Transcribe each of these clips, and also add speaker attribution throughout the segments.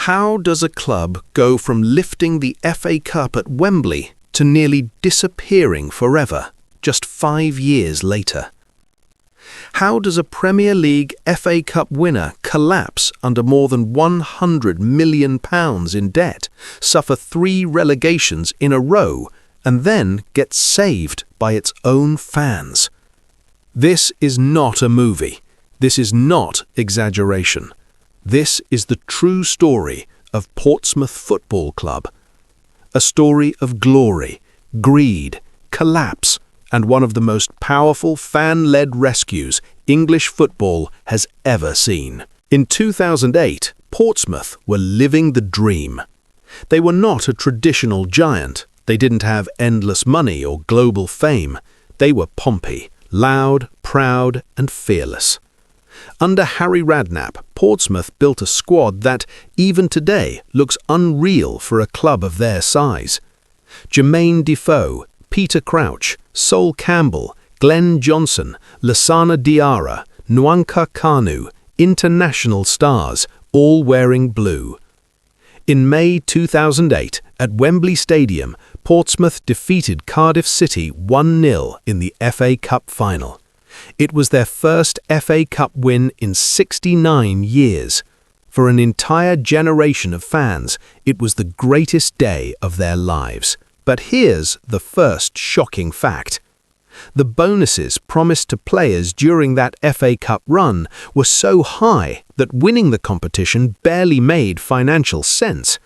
Speaker 1: How does a club go from lifting the FA Cup at Wembley to nearly disappearing forever, just 5 years later? How does a Premier League FA Cup winner collapse under more than £100 million in debt, suffer 3 relegations in a row, and then get saved by its own fans? This is not a movie. This is not exaggeration. This is the true story of Portsmouth Football Club. A story of glory, greed, collapse, and one of the most powerful fan-led rescues English football has ever seen. In 2008, Portsmouth were living the dream. They were not a traditional giant. They didn't have endless money or global fame. They were Pompey, loud, proud, and fearless. Under Harry Redknapp, Portsmouth built a squad that, even today, looks unreal for a club of their size. Jermaine Defoe, Peter Crouch, Sol Campbell, Glenn Johnson, Lassana Diarra, Nwankpa Kanu, international stars, all wearing blue. In May 2008, at Wembley Stadium, Portsmouth defeated Cardiff City 1-0 in the FA Cup final. It was their first FA Cup win in 69 years. For an entire generation of fans, it was the greatest day of their lives. But here's the first shocking fact. The bonuses promised to players during that FA Cup run were so high that winning the competition barely made financial sense.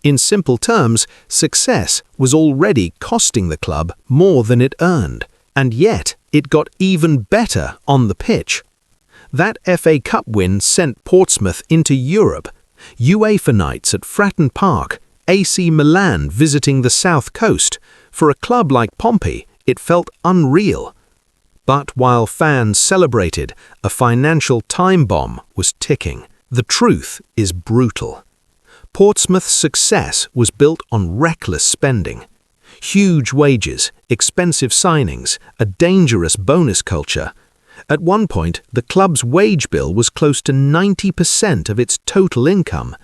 Speaker 1: In simple terms, success was already costing the club more than it earned. And yet, it got even better on the pitch. That FA Cup win sent Portsmouth into Europe. UEFA nights at Fratton Park, AC Milan visiting the South Coast. For a club like Pompey, it felt unreal. But while fans celebrated, a financial time bomb was ticking. The truth is brutal. Portsmouth's success was built on reckless spending. Huge wages, expensive signings, a dangerous bonus culture. At one point, the club's wage bill was close to 90% of its total income.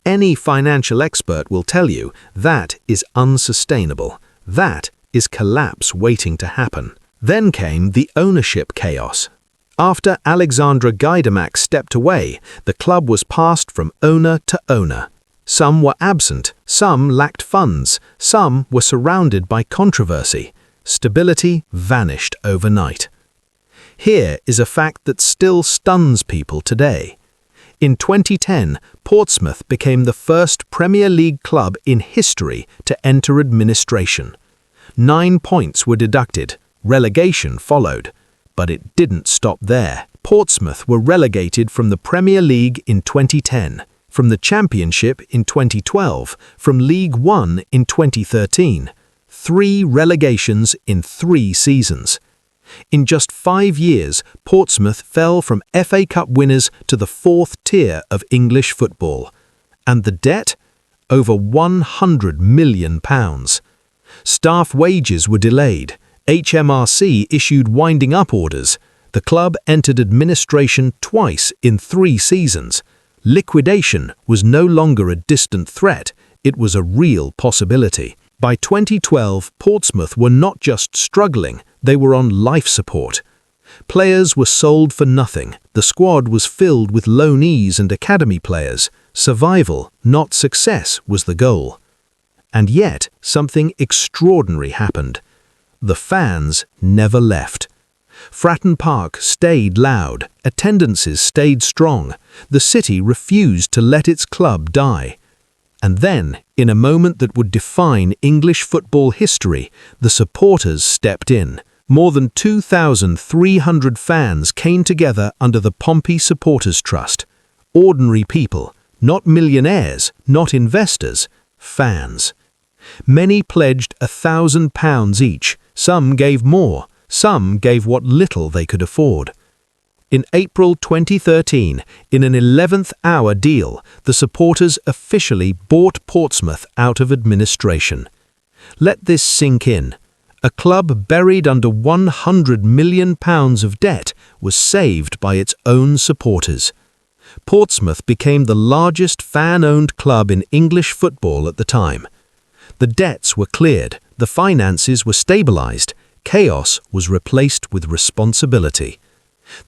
Speaker 1: Any financial expert will tell you that is unsustainable. That is collapse waiting to happen. Then came the ownership chaos. After Alexandra Gaidamak stepped away, the club was passed from owner to owner. Some were absent, some lacked funds, some were surrounded by controversy. Stability vanished overnight. Here is a fact that still stuns people today. In 2010, Portsmouth became the first Premier League club in history to enter administration. 9 points were deducted, relegation followed. But it didn't stop there. Portsmouth were relegated from the Premier League in 2010. From the Championship in 2012, from League One in 2013. 3 relegations in 3 seasons. In just 5 years, Portsmouth fell from FA Cup winners to the 4th tier of English football. And the debt? Over £100 million. Staff wages were delayed. HMRC issued winding-up orders. The club entered administration twice in 3 seasons. Liquidation was no longer a distant threat, it was a real possibility. By 2012, Portsmouth were not just struggling, they were on life support. Players were sold for nothing, the squad was filled with loanees and academy players. Survival, not success, was the goal. And yet, something extraordinary happened. The fans never left. Fratton Park stayed loud, attendances stayed strong, the city refused to let its club die. And then, in a moment that would define English football history, the supporters stepped in. More than 2,300 fans came together under the Pompey Supporters Trust. Ordinary people, not millionaires, not investors, fans. Many pledged £1,000 each, some gave more. Some gave what little they could afford. In April 2013, in an 11th-hour deal, the supporters officially bought Portsmouth out of administration. Let this sink in. A club buried under £100 million of debt was saved by its own supporters. Portsmouth became the largest fan-owned club in English football at the time. The debts were cleared, the finances were stabilised, chaos was replaced with responsibility.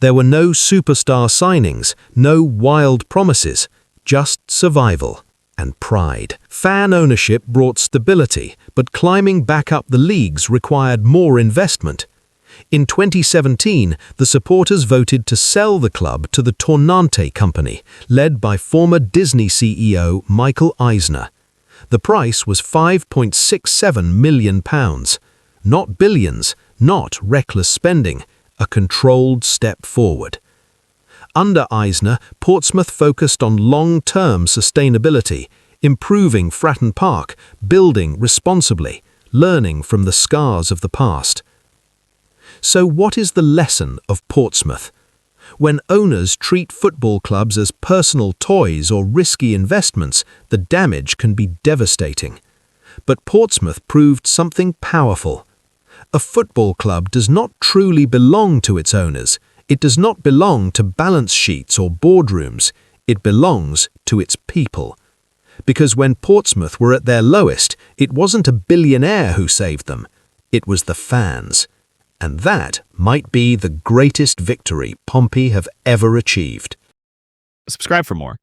Speaker 1: There were no superstar signings, no wild promises, just survival and pride. Fan ownership brought stability, but climbing back up the leagues required more investment. In 2017, the supporters voted to sell the club to the Tornante Company, led by former Disney CEO Michael Eisner. The price was £5.67 million. Not billions, not reckless spending, a controlled step forward. Under Eisner, Portsmouth focused on long-term sustainability, improving Fratton Park, building responsibly, learning from the scars of the past. So what is the lesson of Portsmouth? When owners treat football clubs as personal toys or risky investments, the damage can be devastating. But Portsmouth proved something powerful. A football club does not truly belong to its owners. It does not belong to balance sheets or boardrooms. It belongs to its people. Because when Portsmouth were at their lowest, it wasn't a billionaire who saved them. It was the fans. And that might be the greatest victory Pompey have ever achieved.
Speaker 2: Subscribe for more.